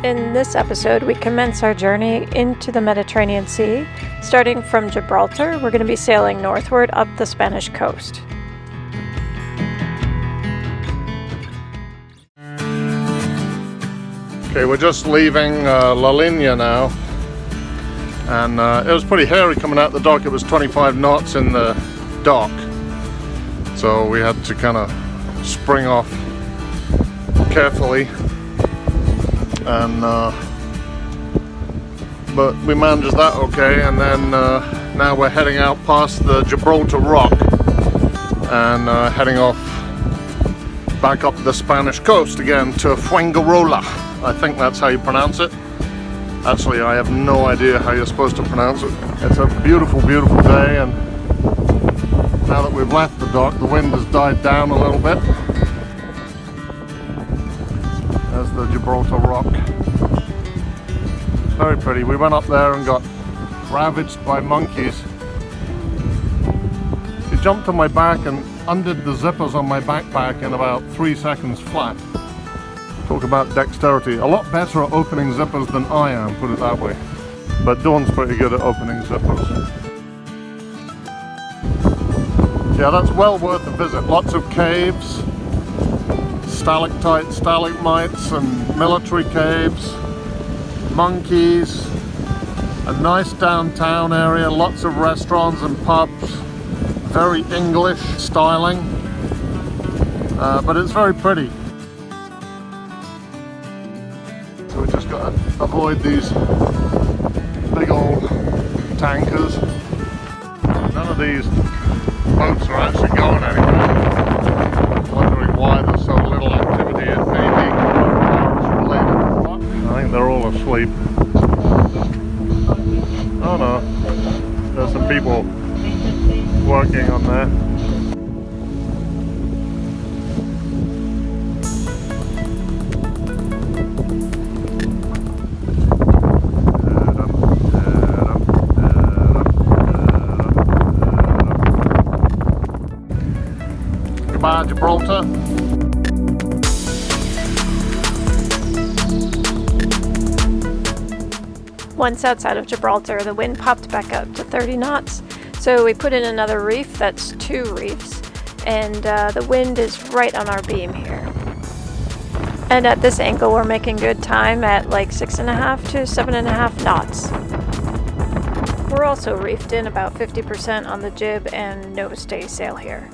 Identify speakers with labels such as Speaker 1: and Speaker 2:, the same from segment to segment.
Speaker 1: In this episode, we commence our journey into the Mediterranean Sea. Starting from Gibraltar, we're going to be sailing northward up the Spanish coast.
Speaker 2: Okay, we're just leaving La Linea now, and it was pretty hairy coming out the dock. It was 25 knots in the dock, so we had to kind of spring off carefully, and but we managed that okay. And then now we're heading out past the Gibraltar rock and heading off back up the Spanish coast again to Fuengirola. I think that's how you pronounce it. Actually, I have no idea how you're supposed to pronounce it. It's a beautiful, beautiful day, and now that we've left the dock, the wind has died down a little bit. There's the Gibraltar rock. Very pretty. We went up there and got ravaged by monkeys. He jumped on my back and undid the zippers on my backpack in about 3 seconds flat. Talk about dexterity. A lot better at opening zippers than I am, put it that way. But Dawn's pretty good at opening zippers. Yeah, that's well worth a visit. Lots of caves, stalactites, stalagmites, and military caves, monkeys, a nice downtown area, lots of restaurants and pubs, very English styling, but it's very pretty. So we just got to avoid these big old tankers. None of these boats are actually going anywhere. I'm wondering why there's so little activity. It may be coronavirus related. I think they're all asleep. Oh no, there's some people working on there. Goodbye, Gibraltar.
Speaker 1: Once outside of Gibraltar, the wind popped back up to 30 knots. So we put in another reef, that's 2 reefs, and the wind is right on our beam here. And at this angle, we're making good time at like 6.5 to 7.5 knots. We're also reefed in about 50% on the jib and no stay sail here.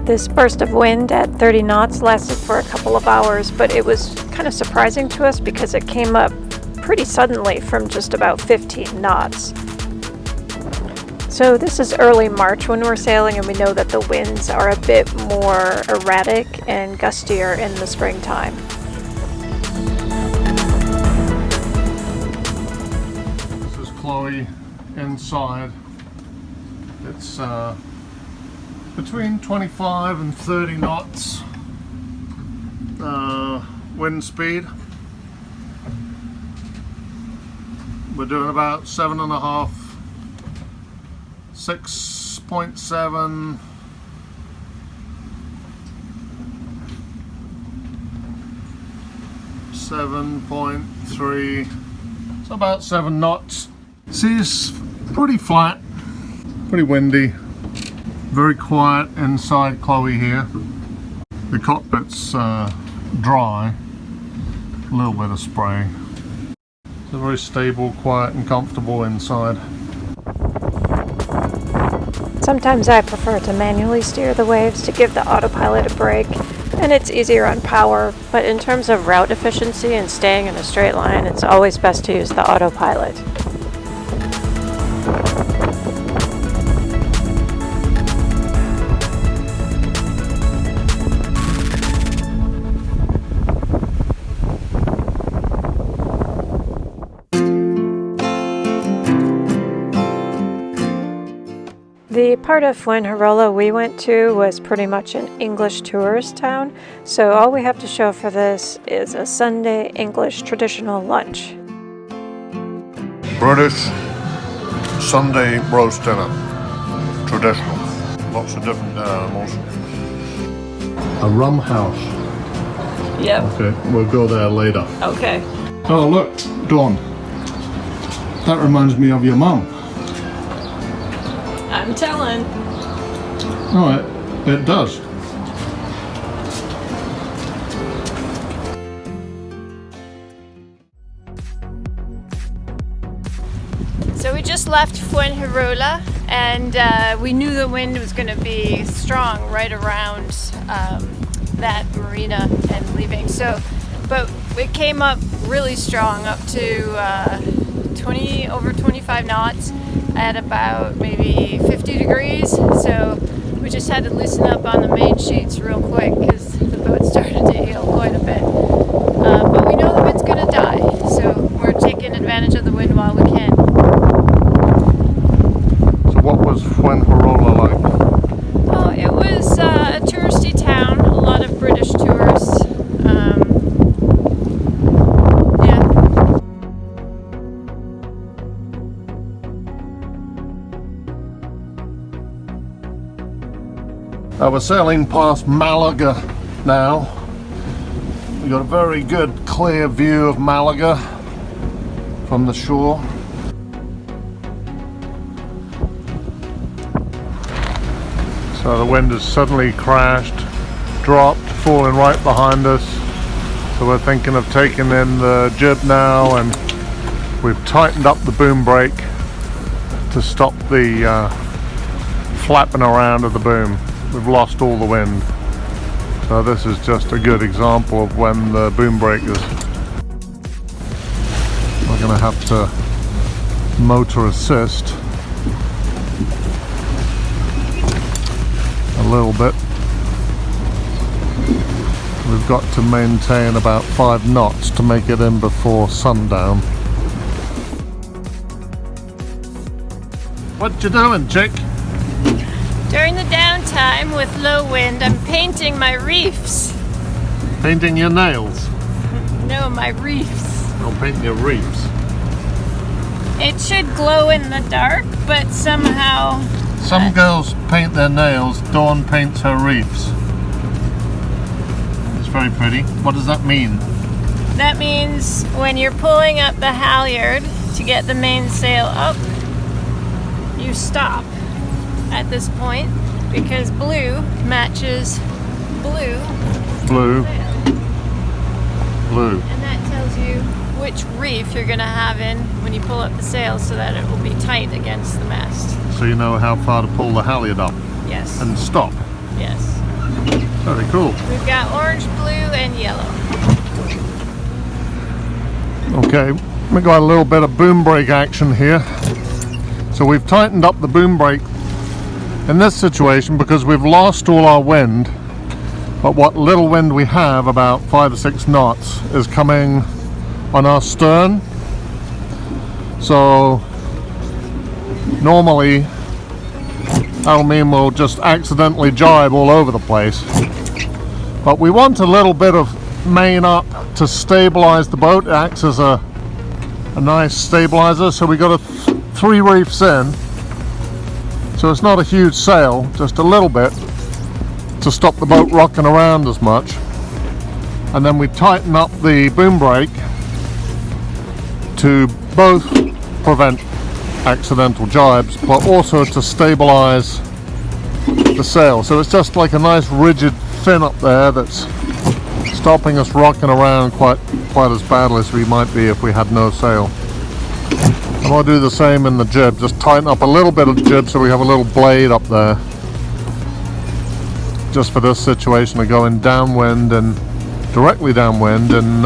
Speaker 1: This burst of wind at 30 knots lasted for a couple of hours, but it was kind of surprising to us because it came up pretty suddenly from just about 15 knots. So this is early March when we're sailing, and we know that the winds are a bit more erratic and gustier in the springtime.
Speaker 2: This is Chloe inside. It's between 25 and 30 knots wind speed. We're doing about 7.5, 6.7, 7.3, so about 7 knots. Sea's pretty flat, pretty windy. Very quiet inside Chloe here. The cockpit's dry, a little bit of spray. It's a very stable, quiet and comfortable inside.
Speaker 1: Sometimes I prefer to manually steer the waves to give the autopilot a break, and it's easier on power, but in terms of route efficiency and staying in a straight line, it's always best to use the autopilot. The part of Fuengirola we went to was pretty much an English tourist town, so all we have to show for this is a Sunday English traditional lunch.
Speaker 2: British Sunday roast dinner. Traditional. Lots of different animals. A rum house.
Speaker 1: Yep.
Speaker 2: Okay, we'll go there later.
Speaker 1: Okay.
Speaker 2: Oh look, Dawn. That reminds me of your mum.
Speaker 1: I'm telling.
Speaker 2: Oh, it does.
Speaker 1: So we just left Fuengirola, and we knew the wind was going to be strong right around that marina and leaving. So, but it came up really strong, up to over 25 knots at about maybe 50 degrees. So we just had to loosen up on the main sheets real quick because the boat started to heel quite a bit. But we know the wind's going to die, so we're taking advantage of the wind while we can.
Speaker 2: So what was Fuengirola like?
Speaker 1: Oh, it was a touristy town, a lot of British tourists.
Speaker 2: We're sailing past Malaga now. We've got a very good clear view of Malaga from the shore. So the wind has suddenly crashed, dropped, falling right behind us. So we're thinking of taking in the jib now, and we've tightened up the boom brake to stop the flapping around of the boom. We've lost all the wind. So this is just a good example of when the boom brake is. We're going to have to motor assist a little bit. We've got to maintain about 5 knots to make it in before sundown. What you doing, chick?
Speaker 1: During the downtime with low wind, I'm painting my reefs.
Speaker 2: Painting your nails?
Speaker 1: No, my reefs.
Speaker 2: Oh, painting your reefs.
Speaker 1: It should glow in the dark, but somehow...
Speaker 2: Some girls paint their nails, Dawn paints her reefs. It's very pretty. What does that mean?
Speaker 1: That means when you're pulling up the halyard to get the mainsail up, you stop at this point because blue matches blue.
Speaker 2: Blue. Blue.
Speaker 1: And that tells you which reef you're going to have in when you pull up the sail so that it will be tight against the mast.
Speaker 2: So you know how far to pull the halyard up
Speaker 1: Yes.
Speaker 2: and stop.
Speaker 1: Yes.
Speaker 2: Very cool.
Speaker 1: We've got orange, blue, and yellow.
Speaker 2: Okay, we got a little bit of boom brake action here. So we've tightened up the boom brake in this situation because we've lost all our wind, but what little wind we have, about 5 or 6 knots, is coming on our stern. So normally that'll mean we'll just accidentally jibe all over the place, but we want a little bit of main up to stabilize the boat. It acts as a nice stabilizer. So we got 3 reefs in, so it's not a huge sail, just a little bit to stop the boat rocking around as much. And then we tighten up the boom brake to both prevent accidental jibes, but also to stabilize the sail. So it's just like a nice rigid fin up there that's stopping us rocking around quite as badly as we might be if we had no sail. And I'll do the same in the jib, just tighten up a little bit of the jib so we have a little blade up there, just for this situation of going downwind and directly downwind and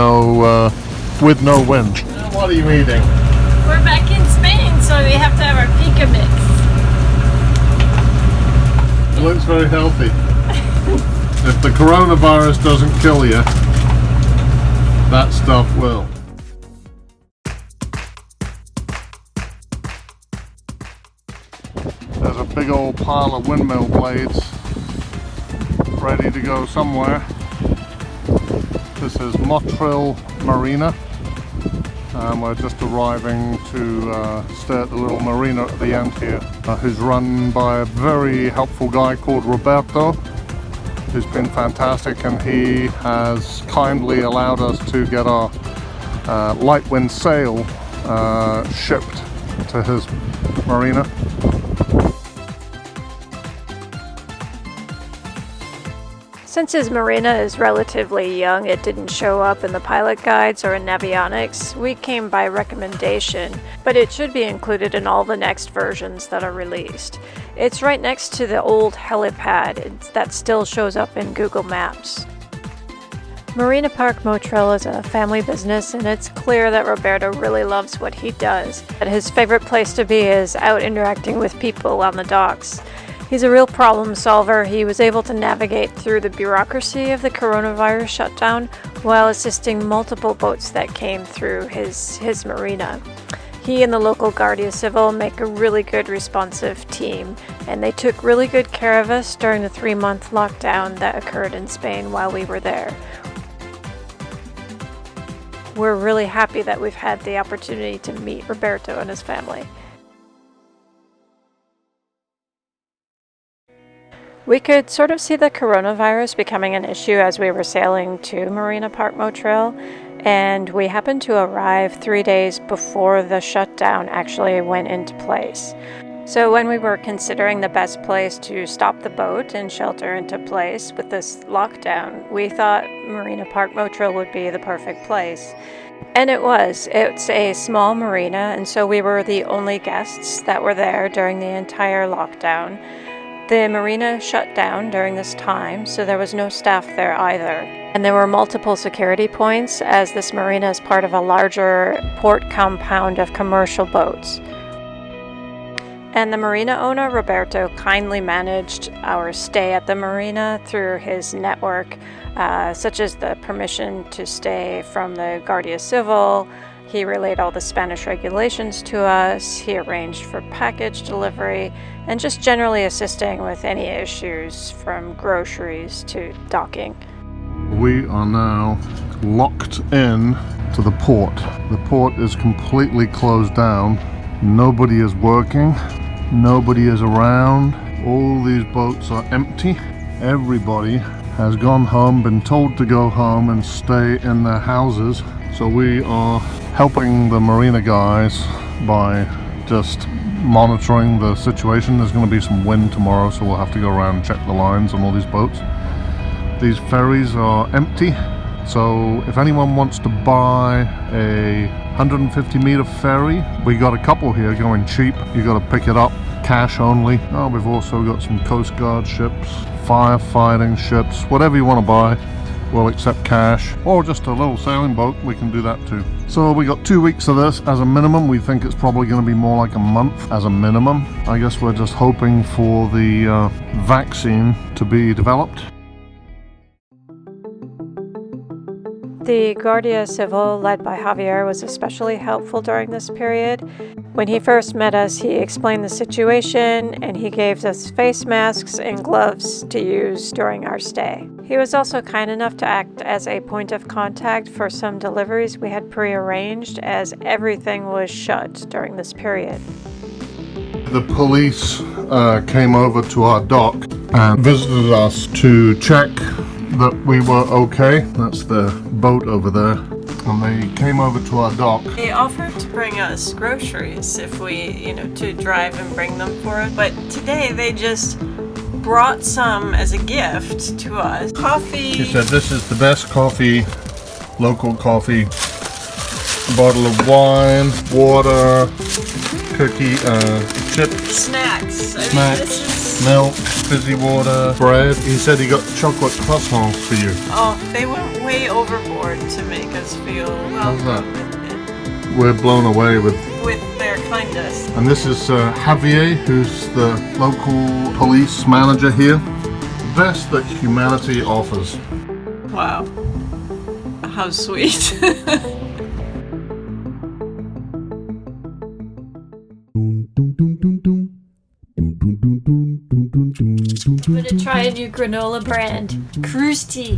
Speaker 2: with no wind. What are you eating?
Speaker 1: We're back in Spain, so we have to have our pica mix.
Speaker 2: It looks very healthy. If the coronavirus doesn't kill you, that stuff will. There's There's a big old pile of windmill blades ready to go somewhere. This is Motril Marina, and we're just arriving to stay at the little marina at the end here, who's run by a very helpful guy called Roberto, who's been fantastic, and he has kindly allowed us to get our light wind sail shipped to his marina.
Speaker 1: Since his marina is relatively young, it didn't show up in the pilot guides or in Navionics. We came by recommendation, but it should be included in all the next versions that are released. It's right next to the old helipad that still shows up in Google Maps. Marina Park Motril is a family business, and it's clear that Roberto really loves what he does. But his favorite place to be is out interacting with people on the docks. He's a real problem solver. He was able to navigate through the bureaucracy of the coronavirus shutdown while assisting multiple boats that came through his marina. He and the local Guardia Civil make a really good responsive team, and they took really good care of us during the 3-month lockdown that occurred in Spain while we were there. We're really happy that we've had the opportunity to meet Roberto and his family. We could sort of see the coronavirus becoming an issue as we were sailing to Marina Park Motril, and we happened to arrive 3 days before the shutdown actually went into place. So when we were considering the best place to stop the boat and shelter into place with this lockdown, we thought Marina Park Motril would be the perfect place. And it was. It's a small marina, and so we were the only guests that were there during the entire lockdown. The marina shut down during this time, so there was no staff there either. And there were multiple security points, as this marina is part of a larger port compound of commercial boats. And the marina owner, Roberto, kindly managed our stay at the marina through his network, such as the permission to stay from the Guardia Civil. He relayed all the Spanish regulations to us, he arranged for package delivery, and just generally assisting with any issues from groceries to docking.
Speaker 2: We are now locked in to the port. The port is completely closed down. Nobody is working. Nobody is around. All these boats are empty. Everybody has gone home, been told to go home and stay in their houses. So we are helping the marina guys by just monitoring the situation. There's going to be some wind tomorrow, so we'll have to go around and check the lines on all these boats. These ferries are empty, so if anyone wants to buy a 150 meter ferry, we got a couple here going cheap. You got to pick it up cash only. Oh, we've also got some Coast Guard ships, firefighting ships, whatever you want to buy. We'll accept cash, or just a little sailing boat, we can do that too. So we got 2 weeks of this as a minimum. We think it's probably going to be more like a month as a minimum. I guess we're just hoping for the vaccine to be developed.
Speaker 1: The Guardia Civil, led by Javier, was especially helpful during this period. When he first met us, he explained the situation, and he gave us face masks and gloves to use during our stay. He was also kind enough to act as a point of contact for some deliveries we had pre-arranged, as everything was shut during this period.
Speaker 2: The police came over to our dock and visited us to check that we were okay. That's the boat over there. And they came over to our dock.
Speaker 1: They offered to bring us groceries if we, to drive and bring them for us. But today they just brought some as a gift to us. Coffee.
Speaker 2: He said this is the best coffee, local coffee. A bottle of wine, water, cookie, chips. Snacks. Milk, fizzy water, bread. He said he got chocolate croissants for you.
Speaker 1: Oh, they went way overboard to make us feel welcome.
Speaker 2: How's that? We're blown away with
Speaker 1: their kindness.
Speaker 2: And this is Javier, who's the local police manager here. Best that humanity offers.
Speaker 1: Wow. How sweet.
Speaker 3: Dum dum dum dum dum dum dum dum
Speaker 1: I'm gonna try a new granola brand. Krusty.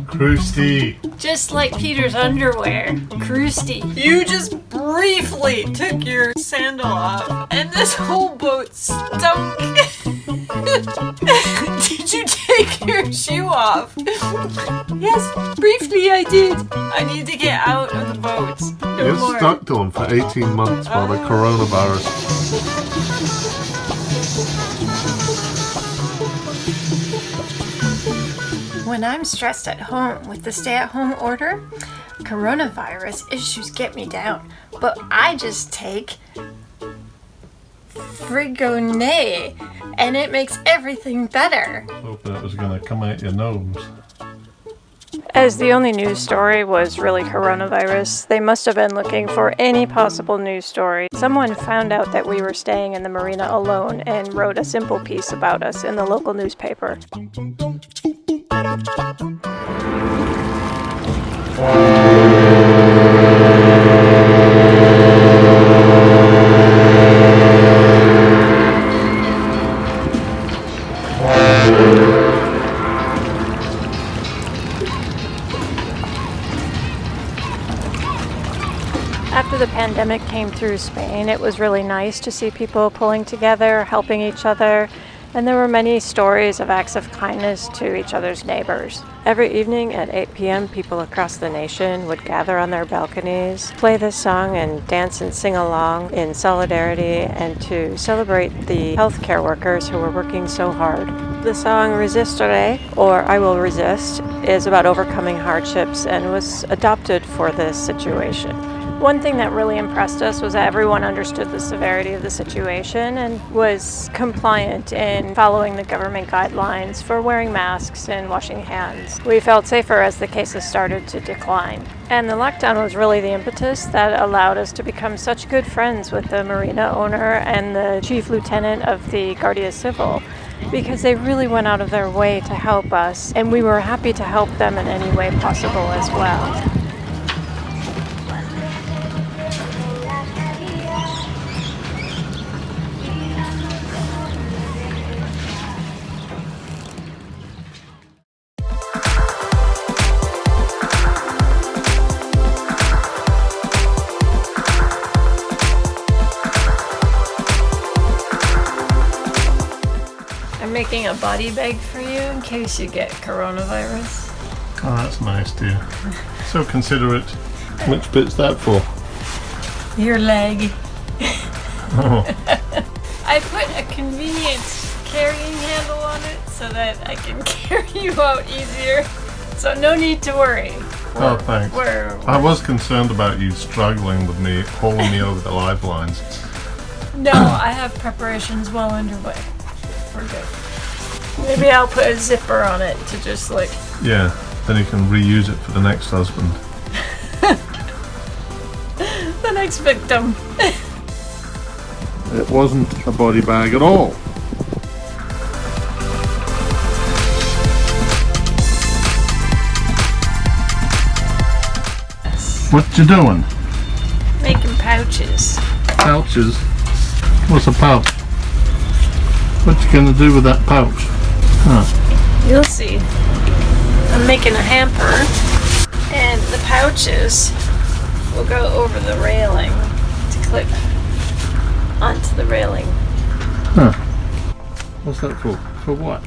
Speaker 2: Krusty.
Speaker 1: Just like Peter's underwear. Krusty.
Speaker 3: You just briefly took your sandal off, and this whole boat stunk. Did you take your shoe off? Yes, briefly I did. I need to get out of the boat. No
Speaker 2: You're
Speaker 3: more.
Speaker 2: stuck to them for 18 months by the coronavirus.
Speaker 1: When I'm stressed at home with the stay-at-home order, coronavirus issues get me down. But I just take Frigonnet, and it makes everything better.
Speaker 2: Hoping it was going to come out your nose.
Speaker 1: As the only news story was really coronavirus, they must have been looking for any possible news story. Someone found out that we were staying in the marina alone and wrote a simple piece about us in the local newspaper. After the pandemic came through Spain, it was really nice to see people pulling together, helping each other, and there were many stories of acts of kindness to each other's neighbors. Every evening at 8 p.m., people across the nation would gather on their balconies, play this song, and dance and sing along in solidarity and to celebrate the healthcare workers who were working so hard. The song Resistere, or I Will Resist, is about overcoming hardships and was adopted for this situation. One thing that really impressed us was that everyone understood the severity of the situation and was compliant in following the government guidelines for wearing masks and washing hands. We felt safer as the cases started to decline. And the lockdown was really the impetus that allowed us to become such good friends with the marina owner and the chief lieutenant of the Guardia Civil, because they really went out of their way to help us, and we were happy to help them in any way possible as well. I'm making a body bag for you in case you get coronavirus.
Speaker 2: Oh, that's nice, dear. So considerate. Which bit's that for?
Speaker 1: Your leg.
Speaker 2: Oh,
Speaker 1: I put a convenient carrying handle on it so that I can carry you out easier. So no need to worry.
Speaker 2: oh thanks. I was concerned about you struggling with me, hauling me over the lifelines.
Speaker 1: No, I have preparations well underway. We're good. Maybe I'll put a zipper on it to just like...
Speaker 2: Yeah, then you can reuse it for the next husband.
Speaker 1: the next victim.
Speaker 2: It wasn't a body bag at all. What you doing?
Speaker 1: Making pouches.
Speaker 2: Pouches? What's a pouch? What you gonna do with that pouch? Huh.
Speaker 1: You'll see. I'm making a hamper, and the pouches will go over the railing to clip onto the railing.
Speaker 2: Huh. What's that for? For what?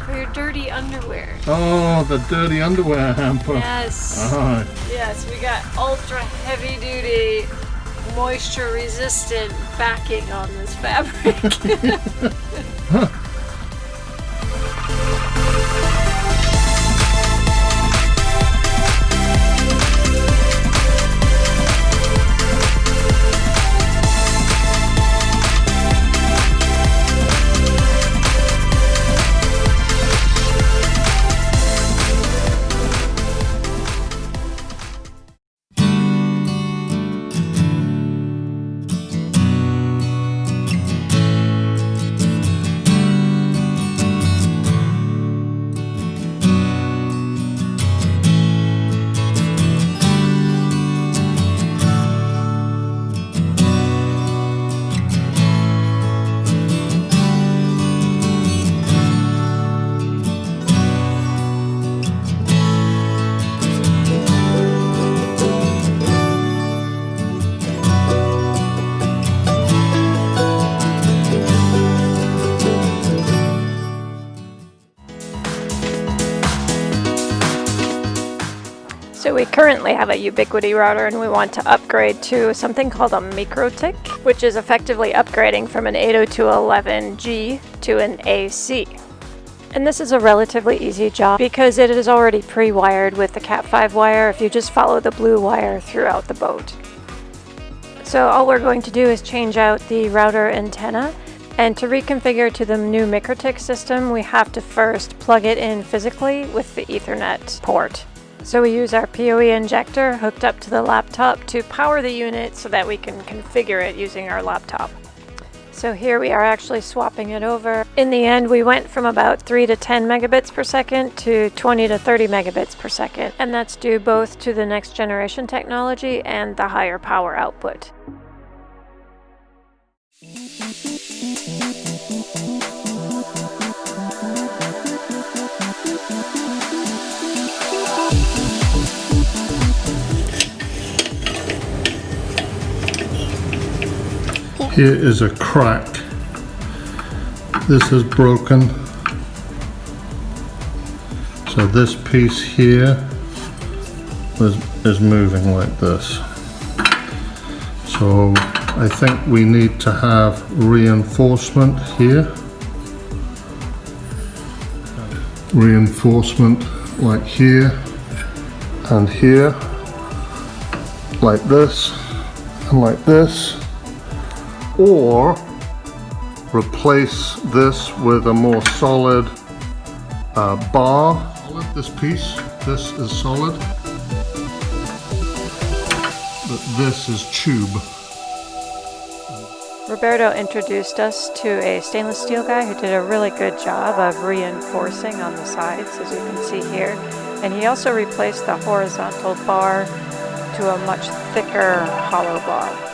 Speaker 1: For your dirty underwear.
Speaker 2: Oh, the dirty underwear hamper.
Speaker 1: Yes.
Speaker 2: Alright.
Speaker 1: Yes, we got ultra heavy duty, moisture resistant backing on this fabric. So we currently have a Ubiquiti router and we want to upgrade to something called a MikroTik, which is effectively upgrading from an 802.11g to an AC. And this is a relatively easy job because it is already pre-wired with the Cat5 wire if you just follow the blue wire throughout the boat. So all we're going to do is change out the router antenna, and to reconfigure to the new MikroTik system we have to first plug it in physically with the Ethernet port. So we use our PoE injector hooked up to the laptop to power the unit so that we can configure it using our laptop. So here we are actually swapping it over. In the end we went from about 3 to 10 megabits per second to 20 to 30 megabits per second, and that's due both to the next generation technology and the higher power output.
Speaker 2: Here is a crack. This is broken. So this piece here is moving like this. So I think we need to have reinforcement here. Reinforcement like here and here, like this and like this. Or replace this with a more solid bar. This piece, this is solid, but this is tube.
Speaker 1: Roberto introduced us to a stainless steel guy who did a really good job of reinforcing on the sides, as you can see here. And he also replaced the horizontal bar to a much thicker hollow bar.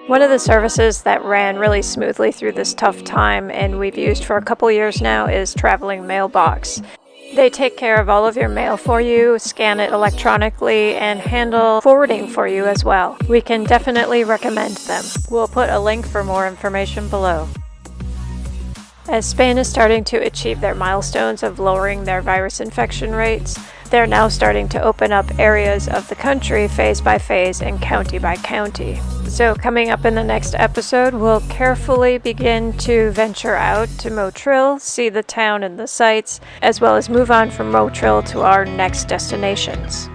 Speaker 1: One of the services that ran really smoothly through this tough time and we've used for a couple years now is Traveling Mailbox. They take care of all of your mail for you, scan it electronically, and handle forwarding for you as well. We can definitely recommend them. We'll put a link for more information below. As Spain is starting to achieve their milestones of lowering their virus infection rates, they're now starting to open up areas of the country phase by phase and county by county. So coming up in the next episode, we'll carefully begin to venture out to Motril, see the town and the sights, as well as move on from Motril to our next destinations.